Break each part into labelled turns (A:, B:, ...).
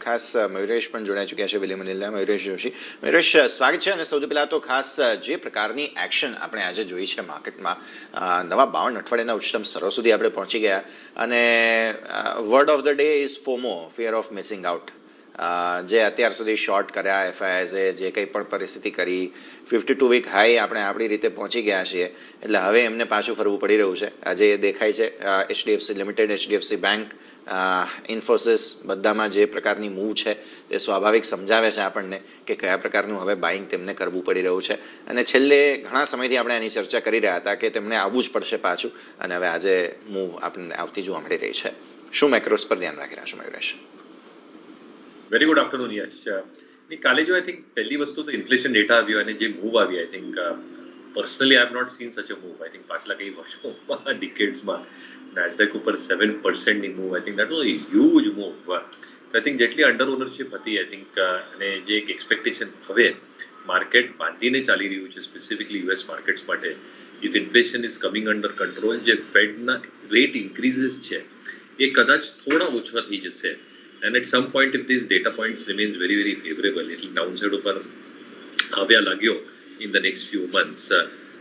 A: ખાસ મયુરેશ પણ જોડાઈ ચૂક્યા છે વિલિયમનીલના મયુરેશ જોશી. મયુરેશ, સ્વાગત છે. અને સૌથી પહેલાં તો ખાસ જે પ્રકારની એક્શન આપણે આજે જોઈ છે માર્કેટમાં, નવા 52 અઠવાડિયાના ઉચ્ચતમ સ્તરો સુધી આપણે પહોંચી ગયા. અને word of the day is FOMO, fear of missing out. જે અત્યાર સુધી શોર્ટ કર્યા એફઆઈઆઈએ, જે કંઈ પણ પરિસ્થિતિ કરી, 52 વીક હાઈ આપણે આપણી રીતે પહોંચી ગયા છીએ. એટલે હવે એમને પાછું ફરવું પડી રહ્યું છે. આજે એ દેખાય છે HDFC limited, HDFC bank, Infosys, બધામાં જે પ્રકારની મૂવ છે તે સ્વાભાવિક સમજાવે છે આપણને કે કયા પ્રકારનું હવે બાઇંગ તેમને કરવું પડી રહ્યું છે. અને છેલ્લે ઘણા સમયથી આપણે એની ચર્ચા કરી રહ્યા હતા કે તેમને આવવું જ પડશે પાછું, અને હવે આજે મૂવ આપણને આવતી જોવા મળી રહી છે. શું મેક્રોસ પર ધ્યાન રાખી રહ્યા છો મયુરેશ?
B: વેરી ગુડ આફ્ટરનૂન યશ. કાલે જો આઈ થિંક પહેલી વસ્તુ તો ઇન્ફ્લેશન ડેટા આવ્યો અને જે મૂવ આવી, I think personally I have not seen such a move. I think પાછલા કઈ વર્ષોમાં, ડિકેડ્સમાં નાસ્ડેક ઉપર 7%ની move, I think that was a huge move. I think જેટલી અંડર ઓનરશિપ હતી, આઈ થિંક, અને જે એક એક્સપેક્ટેશન હવે માર્કેટ બાંધીને ચાલી રહ્યું છે સ્પેસિફિકલી યુએસ માર્કેટ્સ માટે, if inflation is coming under control, જે ફેડના રેટ ઇન્ક્રીઝીસ છે એ કદાચ થોડા ઓછા થઈ જશે. And at some point, if these data points remains very, very favorable, it will downside ઉપર આવ્યા લાગ્યો in the next few months.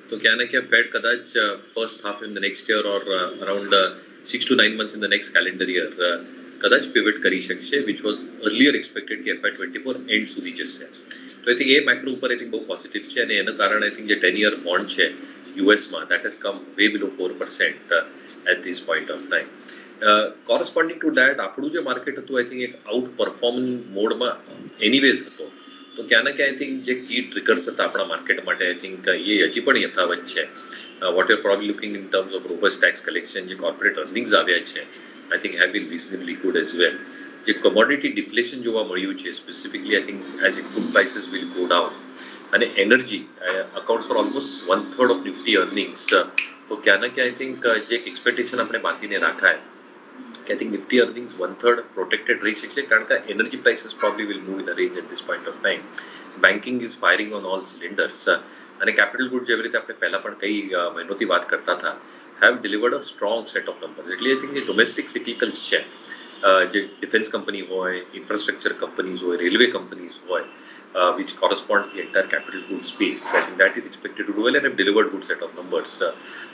B: તો ક્યાં ના ક્યાં ફેડ કદાચ first half in the next year or around 6 to 9 months in the next calendar year કદાચ pivot કરી શકશે, which was earlier expected કે FY24 end સુધી જશે. તો I think એ મેક્રો ઉપર I think બહુ પોઝિટિવ છે. અને એના કારણે I think જે 10-year bond છે યુએસમાં, that has come way below 4% at this point of time. Corresponding two that આપણું જે માર્કેટ હતું, આઈ થિંક એક આઉટ પરફોર્મિંગ મોડમાં એનીવેઝ હતો. તો ક્યાં ના ક્યાં આઈ થિંક જે કી ટ્રિગર્સ હતા આપણા માર્કેટ માટે, આઈ થિંક એ હજી પણ યથાવત છે. What you probably looking in terms of robust tax collection, જે કોર્પોરેટ અર્નિંગ્સ આવ્યા છે, I think have been reasonably good as well. જે કોમોડિટી ડિફ્લેશન જોવા મળ્યું છે specifically, I think as input prices will go down, અને energy accounts for almost 1/3 of Nifty earnings. તો ક્યાં ના ક્યાં આઈ થિંક જે એક એક્સપેક્ટેશન આપણે બાંધીને રાખાય, I think Nifty earnings 1/3 protected રહી શકશે, કારણ કે energy prices probably will move in a range at this point of time. Banking is firing on all cylinders. અને capital goods જેવી રીતે આપણે પહેલા પણ કઈ મહિનોથી વાત કરતા હતા, have delivered a strong set of numbers. એટલે I think જે domestic cyclicals છે, જે ડિફેન્સ કંપની હોય, ઇન્ફ્રાસ્ટ્રક્ચર કંપનીઝ હોય, રેલવે કંપનીઝ હોય, which corresponds the entire capital goods space, I think that is expected to do well and have delivered good set of numbers.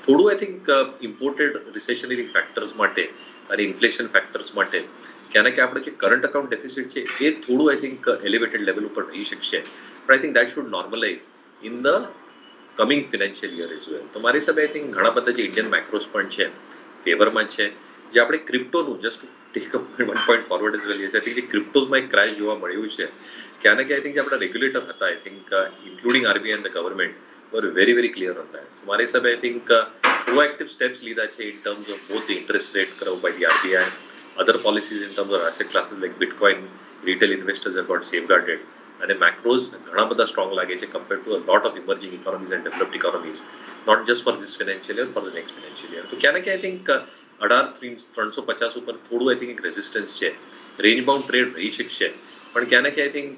B: થોડું I think imported recessionary factors માટે અને inflation factors માટે ક્યાં ના ક્યાં આપણે જે કરંટ અકાઉન્ટ ડેફિસિટ છે એ થોડું આઈ થિંક એલિવેટેડ લેવલ ઉપર રહી શકશે. But I think that should normalise in the coming financial year as well. તો મારી હિસાબે આઈ થિંક ઘણા બધા જે ઇન્ડિયન માઇક્રોસ પણ છે ફેવરમાં છે. જે આપણે ક્રિપ્ટોનું just take a 1 point forward as well, I think જે ક્રિપ્ટોઝમાં એક ક્રાઇશ જોવા મળ્યું છે, ક્યાં ના ક્યાં આઈ થિંક જે આપણા રેગ્યુલેટર હતા, I think including RBI and the government, were very, very clear on that. So, हमारे सब I think proactive steps લીધા છે in terms of both the interest rate curve by the RBI, other policies in terms of asset classes like Bitcoin, retail investors have got safeguarded. અને macros ઘણા બધા strong લાગે છે compared to a lot of emerging economies and developed economies, not just for this financial year, for the next financial year. તો ક્યાં ના ક્યાં I think 18,350 ઉપર થોડું I think એક રેઝિસ્ટન્સ છે, રેન્જ બાઉન્ડ ટ્રેડ રહી શકશે. પણ ક્યાં ના ક્યાં I think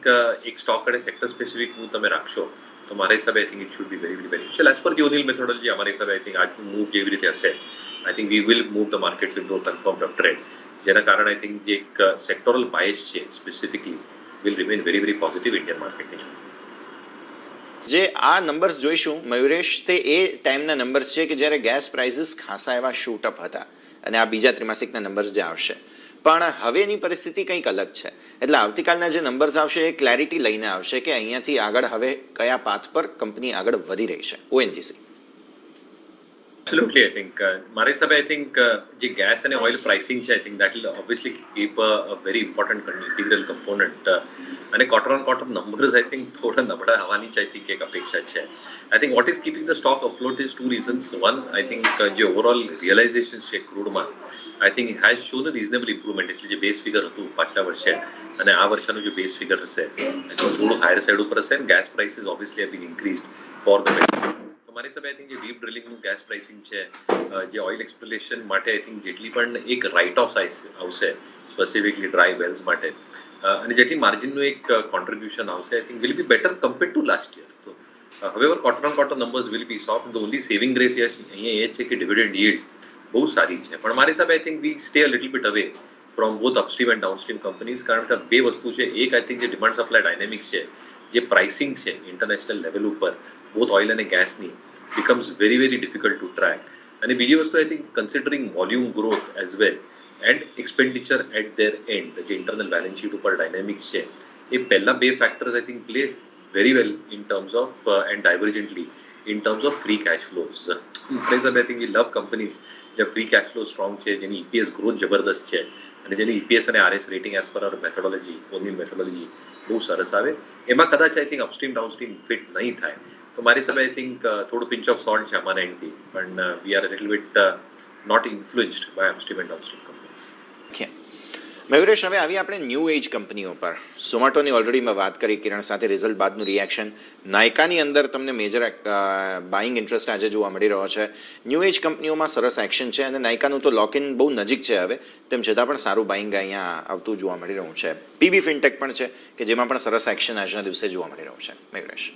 B: એક સ્ટોક અને સેક્ટર સ્પેસિફિક મૂવ તમે રાખશો તો મારા હિસાબે I think it should be very very beneficial as per the O'Neil methodology. અમારા હિસાબે આઈ થિંક આજનું મૂવ જેવી રીતે હશે, I think we will move the markets into confirmed uptrend, જેના કારણે આઈ થિંક જે એક સેક્ટોરલ બાયસ છે specifically will remain very very positive Indian માર્કેટની જોડે.
A: જે આ નંબર્સ જોઈશું મયુરેશ, તે એ ટાઈમના નંબર્સ છે કે જ્યારે ગેસ પ્રાઇસીસ ખાસા એવા શૂટ અપ હતા, અને આ બીજા ત્રિમાસિકના નંબર્સ જે આવશે. પણ હવેની પરિસ્થિતિ કંઈક અલગ છે. એટલે આવતીકાલના જે નંબર્સ આવશે એ ક્લેરિટી લઈને આવશે કે અહીંયાથી આગળ હવે કયા પાથ પર કંપની આગળ વધી રહી છે. ઓએનજીસી
B: Absolutely, I think મારા હિસાબે આઈ થિંક જે ગેસ અને ઓઇલ પ્રાઇસિંગ છે, I think that will obviously keep a very important integral component. અને quarter on quarter numbers I think થોડા નબળા આવવાની જ આઈ થિંક એક અપેક્ષા છે. I think what is keeping the stock afloat is 2 reasons. One, I think જે overall realisation છે ક્રૂડમાં, I think has shown a reasonable improvement. એટલે જે બેઝ ફિગર હતું પાછલા વર્ષે અને આ વર્ષનું જે બેઝ ફિગર હશે થોડું હાયર સાઇડ ઉપર હશે. અને gas prices obviously have been increased for the મારી હિસાબે આઈ થિંક જે ડીપ ડ્રિલિંગનું ગેસ પ્રાઇસિંગ છે, જે ઓઇલ એક્સપ્લોરેશન માટે આઈ થિંક જેટલી પણ એક રાઇટ ઓફ આવશે સ્પેસિફિકલી ડ્રાય વેલ્સ માટે, અને જેટલી માર્જિનનું એક કોન્ટ્રીબ્યુશન આવશે, I think will be better compared to last year. તો however quarter on quarter numbers will be soft. The only saving grace અહીંયા એ છે કે ડિવિડન્ડ yield બહુ સારી છે. પણ મારી હિસાબે I think V stay a little bit away from both upstream and downstream companies, કારણ કે બે વસ્તુ છે. એક આઈ થિંક જે ડિમાન્ડ સપ્લાય ડાયનેમિક્સ છે, જે પ્રાઇસિંગ છે ઇન્ટરનેશનલ લેવલ ઉપર બોથ ઓઇલ અને ગેસની, becomes very very difficult to track. અને બીજી વસ્તુ I think considering volume growth as well and expenditure at their end, જે ઇન્ટરનલ બેલેન્સ શીટ ઉપર ડાયનેમિક્સ છે, એ પહેલા બે factors I think play very well in terms of and divergently in terms of free cash flows. I think we love companies જ્યાં free cash flow strong છે, જેની EPS growth જબરદસ્ત છે, અને જેની ઈપીએસ અને આરએસ રેટિંગ એઝ પર અવર methodology, only methodology બહુ સરસ આવે. એમાં કદાચ I think upstream downstream fit નહીં થાય. તો મારી સામે આઈ થિંક થોડું પિંચ ઓફ સોલ્ટ છે અમારા એન્ડથી, પણ we are little bit not influenced by upstream and downstream companies.
A: Okay Mayuresh, હવે આવી આપણે ન્યૂ એજ કંપનીઓ પર. ઝોમેટોની ઓલરેડી મેં વાત કરી કિરણ સાથે, રિઝલ્ટ બાદનું રિએક્શન. નાયકાની અંદર તમને મેજર બાઇંગ ઇન્ટરેસ્ટ આજે જોવા મળી રહ્યો છે. ન્યૂ એજ કંપનીઓમાં સરસ એક્શન છે, અને નાયકાનું તો લોક ઇન બહુ નજીક છે હવે, તેમ છતાં પણ સારું બાઇંગ અહીંયા આવતું જોવા મળી રહ્યું છે. પીબી ફિનટેક પણ છે કે જેમાં પણ સરસ એક્શન આજના દિવસે જોવા મળી રહ્યું છે. મયુરેશ,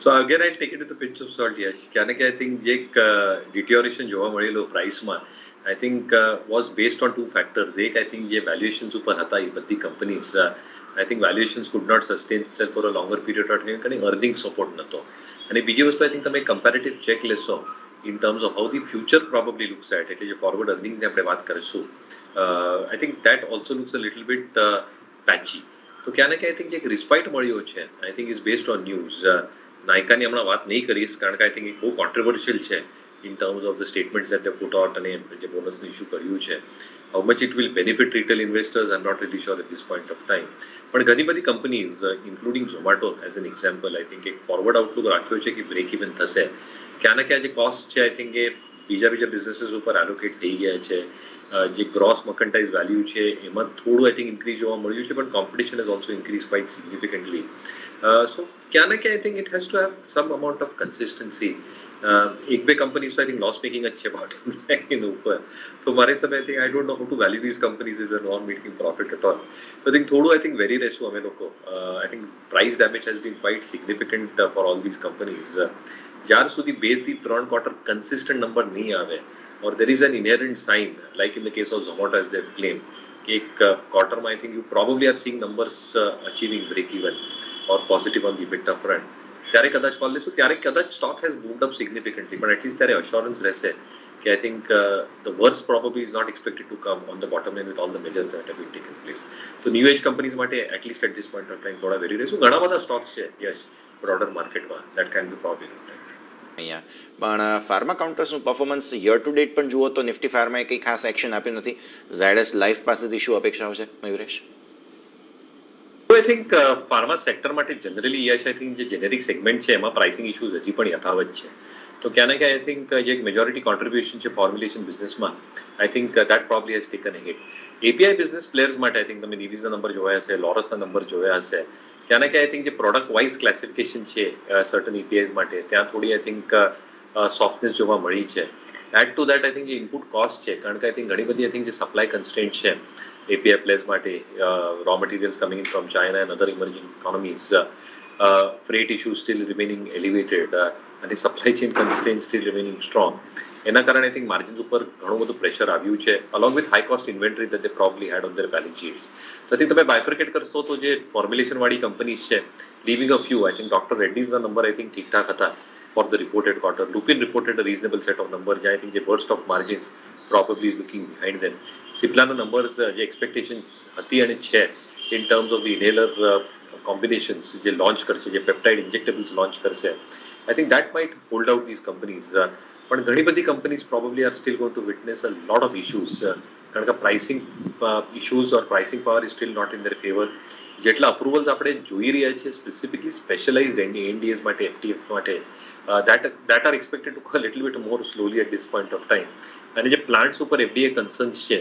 B: So again, I'll take it with a pinch of salt, yes. કારણ કે I think જે deterioration જોવા મળેલો પ્રાઇસમાં, I think was based on two factors. એક I think જે valuations ઉપર હતા એ બધી companies, I think valuations could not sustain itself for a longer period of time, કારણ earning support નતો. અને બીજી વસ્તુ I think તમે comparative check લેશો in terms of how the future probably looks at, એટલે જે forward earnings ની આપણે વાત કરીશું, I think that also looks a little bit patchy. તો ક્યાં ને ક્યાં I think જે રિસ્પાઇટ મળ્યો છે, I think is based on news. નાયકાની હમણાં વાત નહીં કરીશ, કારણ કે આઈ થિંક એ બહુ કોન્ટ્રોવર્શિયલ છે in terms of the statements that they put out, અને જે બોનસનું ઇશ્યુ કર્યું છે. How much it will benefit retail investors, I am not really sure at this point of time. પણ ઘણી બધી companies including Zomato as an example, I think એક forward outlook રાખ્યો છે કે બ્રેક ઇવન થશે. ક્યાં ને ક્યાં જે કોસ્ટ છે, આઈ થિંક એ બીજા બિઝનેસીસ ઉપર એલોકેટ થઈ ગયા છે. જે ગ્રોસ મર્કન્ટાઇઝ વેલ્યુ છે એમાં થોડું આઈ થિંક ઇન્ક્રીઝ જોવા મળ્યું છે, પણ competition has also increase quite significantly. So ક્યાં ને ક્યાં I think it has to have some amount of consistency. એક બે companies I think loss making જ છે બોટમ લાઇન ઉપર. તો મારી હિસાબે I think I don't know how to value these companies if they are not making profit at all. તો I think થોડું આઈ થિંક વેરી રહેશું અમે લોકો. I think price damage has been quite significant for all these companies. જ્યાર સુધી 2 થી 3 quarter consistent number નહીં આવે, or there is an inherent sign, like in the case of Zomato as they've claimed, એક ક્વાર્ટરમાં I think you probably are seeing numbers achieving break even or positive on the EBITDA front. ત્યારે કદાચ call લેશું, ત્યારે કદાચ stock has moved up significantly, but at least ત્યારે assurance રહેશે કે I think the worst probably is not expected to come on the bottom line with all the measures that have been taken place. તો new age companies માટે at least at this point of time થોડા very રહેશું. ઘણા બધા stocks છે, yes, broader marketમાં that can be probably looked at.
A: અહીંયા પણ pharma કાઉન્ટર્સનું પરફોર્મન્સ યર ટુ ડેટ પણ જુઓ તો નિફ્ટી ફાર્માએ કંઈ ખાસ એક્શન આપ્યું નથી. ઝાયડસ લાઈફ પાસેથી શું અપેક્ષાઓ છે મયુરેશ?
B: આઈ થિંક ફાર્મા સેક્ટર માટે જનરલી યશ, આઈ થિંક જે જેનેરિક સેગમેન્ટ છે એમાં પ્રાઇસિંગ ઇશ્યુઝ હજી પણ યથાવત છે. તો ક્યાં ને ક્યાં આઈ થિંક જે મેજોરિટી કોન્ટ્રીબ્યુશન છે ફોર્મ્યુલેશન બિઝનેસમાં, I think that probably has taken a hit. API business players માટે આઈ થિંક તમે નિવીઝના નંબર જોયા હશે, લોરસના નંબર જોયા હશે. ક્યાં ને ક્યાં આઈ થિંક જે પ્રોડક્ટ વાઇઝ ક્લાસિફિકેશન છે સર્ટન એપીઆઈઝ માટે, ત્યાં થોડી આઈ થિંક સોફ્ટનેસ જોવા મળી છે. Add to that I think જે ઇનપુટ કોસ્ટ છે, કારણ કે આઈ થિંક ઘણી બધી આઈ થિંક જે સપ્લાય કન્સ્ટ્રેન્ટ છે API players માટે, raw materials coming in from China and other emerging economies, freight issues still remaining elevated, and the supply chain constraints still remaining strong. એના કારણે I think margins ઉપર ઘણું બધું pressure આવ્યું છે, along with high cost inventory that they probably had on their balance sheets. તો I think તમે bifurcate કરશો તો જે ફોર્મ્યુલેશન વાળી કંપનીઝ છે, leaving a few, I think doctor રેડ્ડીઝના નંબર આઈ થિંક ઠીકઠાક હતા for the reported quarter. Lupin reported a reasonable set of numbers. I think the burst of margins probably is looking behind them. Ciplana numbers, the expectation હતી અને છે in terms of the inhaler combinations જે launch કરશે, જે peptide injectables launch કરશે, I think that might hold out these companies. પણ ઘણી બધી companies probably are still going to witness a lot of issues. કારણ કે pricing issues or pricing power is still not in their favor. જેટલા અપ્રુવલ્સ આપણે જોઈ રહ્યા છીએ સ્પેસિફિકલી સ્પેશિયલાઇઝડ એનડીએસ માટે, એફટીએફ માટે, that are expected to go a little bit more slowly at this point of time. અને જે પ્લાન્ટ્સ ઉપર એફડીએ કન્સર્ન્સ છે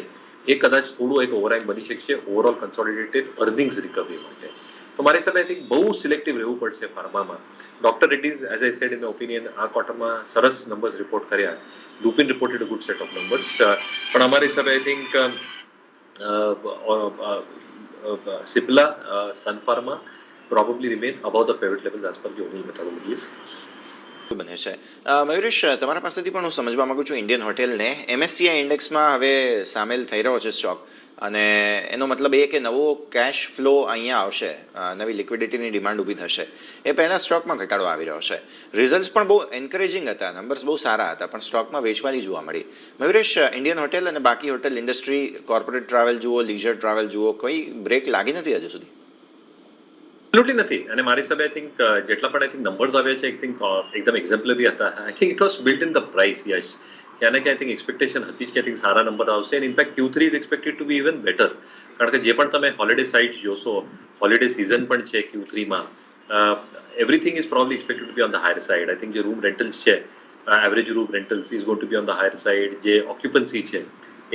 B: એ કદાચ થોડું એક ઓવરહેંગ બની શકશે ઓવરઓલ કન્સોલિડેટેડ અર્નિંગ્સ રિકવરી માટે. તો મારી હિસાબે આઈ થિંક બહુ સિલેક્ટિવ રહેવું પડશે ફાર્મામાં. Doctor Reddy's as I said in my opinion આ ક્વાર્ટરમાં સરસ નંબર્સ રિપોર્ટ કર્યા. Lupin reported a good set of numbers, પણ અમારી હિસાબે I think Cipla, Sun Pharma probably remain above the pivot levels as per the overall methodology is concerned.
A: બને છે મયુરેશ, તમારા પાસેથી પણ હું સમજવા માંગુ છું ઇન્ડિયન હોટેલને એમએસસીઆઈ ઇન્ડેક્સમાં હવે સામેલ થઈ રહ્યો છે સ્ટોક, અને એનો મતલબ એ કે નવો કેશ ફ્લો અહીંયા આવશે, નવી લિક્વિડિટીની ડિમાન્ડ ઊભી થશે. એ પહેલાં સ્ટોકમાં ઘટાડો આવી રહ્યો છે. રિઝલ્ટ્સ પણ બહુ એન્કરેજિંગ હતા, નંબર્સ બહુ સારા હતા, પણ સ્ટોકમાં વેચવાલી જોવા મળી. મયુરેશ, ઇન્ડિયન હોટેલ અને બાકી હોટેલ ઇન્ડસ્ટ્રી, કોર્પોરેટ ટ્રાવેલ જુઓ, લીઝર ટ્રાવેલ જુઓ, કોઈ બ્રેક લાગી નથી હજુ સુધી?
B: એબ્સોલ્યુટલી નથી. અને મારી હિસાબે આઈ થિંક જેટલા પણ આઈ થિંક નંબર્સ આવ્યા છે આઈ થિંક એકદમ એક્ઝામ્પલરી હતા. I think it was built in the price. Yash, ક્યાં આઈ થિંક એક્સપેક્ટેશન હતી કે આઈ થિંક સારા નંબર આવશે, અને in fact Q3 is expected to be even better. કારણ કે જે પણ તમે હોલિડે સાઇટ્સ જોશો, હોલિડે સિઝન પણ છે Q3 માં, everything is probably expected to be on the higher side. I think જે રૂમ રેન્ટલ્સ છે, average room rentals is going to be on the higher side. જે ઓક્યુપન્સી છે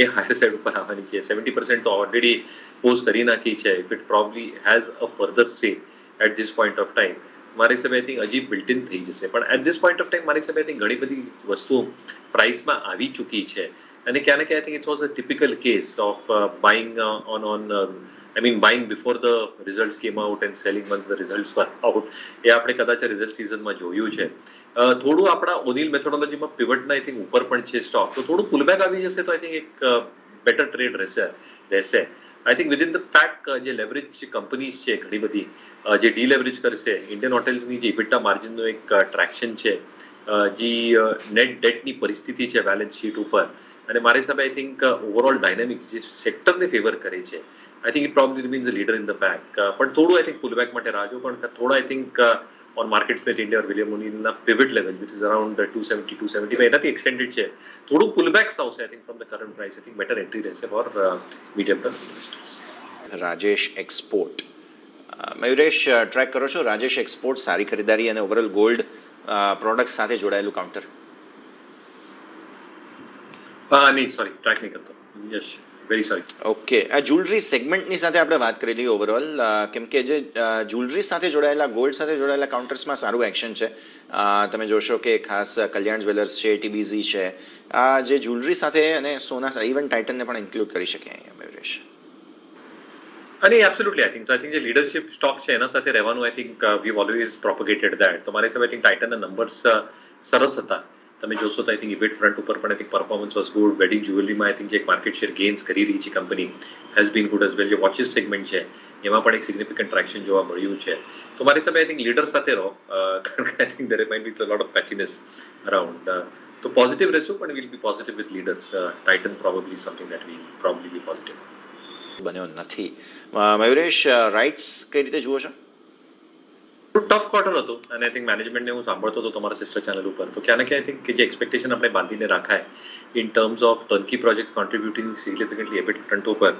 B: એ higher side ઉપર આવવાની છે. 70% તો ઓલરેડી પોઝ કરી નાખી છે. If it probably has a further say at this point of time, મારી હિસાબે આઈ થિંક હજી બિલ્ટ ઇન થઈ જશે. પણ at this point of time મારી હિસાબે આઈ થિંક ઘણી બધી વસ્તુઓ પ્રાઇસમાં આવી ચૂકી છે. અને ક્યાં ને ક્યાં I think it was a typical case of buying buying before the result came out and selling once the result were out. એ આપણે કદાચ રિઝલ્ટ સિઝનમાં જોયું છે. થોડું આપણા ઓનિલ મેથોડોલોજીમાં પિવટના આઈ થિંક ઉપર પણ છે સ્ટોક, તો થોડું પુલબેક આવી જશે તો આઈ થિંક એક બેટર ટ્રેડ રહેશે. I think within the fact જે લેવરેજ કંપનીઝ છે ઘણી બધી, જે ડીલેવરેજ કરશે, ઇન્ડિયન હોટેલ્સની જે ઇબિટા માર્જિનનું એક ટ્રેક્શન છે, જે નેટ ડેટની પરિસ્થિતિ છે બેલેન્સ શીટ ઉપર, અને મારી હિસાબે આઈ થિંક ઓવરઓલ ડાયનામિક જે સેક્ટરને ફેવર કરે છે, I think it probably remains a leader in the pack. પણ થોડું આઈ થિંક પુલબેક માટે રાહ જો, પણ થોડા I think on MarketSmith India or William O'Neillના pivot level, which is around 270, 275, એનાથી એક્સટેન્ડેડ છે. થોડું પુલબેક્સ આવશે I think from the current price. I think better entry રહેશે for medium term investors.
A: Rajesh export, Mayuresh, track કરો છો રાજેશ એક્સપોર્ટ, સારી ખરીદારી અને overall gold product સાથે જોડાયેલું કાઉન્ટર?
B: નહીં, સોરી, ટ્રેક નહીં કરતો. Yes, very sorry.
A: ઓકે, આ જ્વેલરી સેગમેન્ટની સાથે આપણે વાત કરી લઈએ ઓવરઓલ, કેમ કે જે જ્વેલરી સાથે જોડાયેલા, ગોલ્ડ સાથે જોડાયેલા કાઉન્ટર્સમાં સારું એક્શન છે. તમે જોશો કે ખાસ કલ્યાણ જ્વેલર્સ છે, TBZ છે, આ જે જ્વેલરી સાથે અને સોના, ઇવન ટાઇટનને પણ ઇન્ક્લુડ કરી શકીએ અહીંયા મયુરેશ.
B: અને એબ્સોલ્યુટલી આઈ થિંક જે લીડરશિપ સ્ટોક છે એના સાથે રહેવાનું, I think we always propagated that. તો મારી હિસાબે આઈ થિંક ટાઇટનના નંબર્સ સરસ હતા. તમે જોશો તો આઈ થિંક ઇબિટ ફ્રન્ટ ઉપર પણ I think performance was good. Wedding જ્વેલરીમાં આઈ થિંક જે એક માર્કેટ શેર ગેઇન્સ કરી રહી છે company, has been good as well. જે વોચિસ સેગમેન્ટ છે એમાં પણ એક સિગ્નિફિકન્ટ ટ્રેક્શન જોવા મળ્યું છે. તો મારી હિસાબે આઈ થિંક લીડર સાથે રહો, કારણ કે I think there might be lot of patchiness around. તો પોઝિટિવ રહેશું, પણ will be positive with leaders. Titan probably something that will probably be positive.
A: બન્યો નથી. મયુરેશ, રાઇટ્સ કઈ રીતે જુઓ છો?
B: ટફ ક્વાર્ટર હતું, અને આઈ થિંક મેનેજમેન્ટને હું સાંભળતો હતો તમારા સિસ્ટર ચેનલ ઉપર, તો ક્યાં ને ક્યાં આઈ થિંક કે જે એક્સપેક્ટેશન આપણે બાંધીને રાખાય in terms of Turkey project contributing significantly EBIT front ઉપર,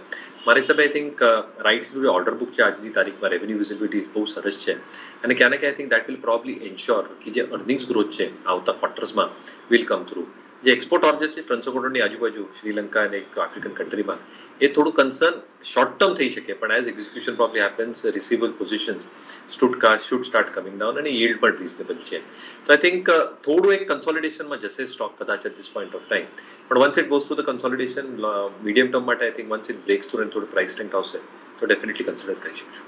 B: મારી હિસાબે આઈ થિંક રાઇટ્સનું જે ઓર્ડર બુક છે આજની તારીખમાં, રેવન્યુ વિઝિબિલિટી બહુ સરસ છે. અને ક્યાં ને ક્યાં I think that will probably ensure કે જે અર્નિંગ્સ ગ્રોથ છે આવતા ક્વાર્ટર્સમાં વિલ કમ થ્રુ. જે એક્સપોર્ટ ઓર્ડર છે 300 કરોડની આજુબાજુ શ્રીલંકા અને એક આફ્રિકન કન્ટ્રીમાં, એ થોડું કન્સર્ન શોર્ટ ટર્મ થઈ શકે, પણ as execution probably happens, receivable positions should start coming down, અને યીલ્ડ પણ રીઝનેબલ છે. તો આઈ થિંક થોડું એક કન્સોલિડેશનમાં જશે સ્ટોક કદાચ at this point of time. પણ once it goes through the consolidation medium term માટે, I think once it breaks through અને થોડું પ્રાઇસ સ્ટ્રેન્થ આવશે તો ડેફિનેટલી કન્સિડર કરી શકશું.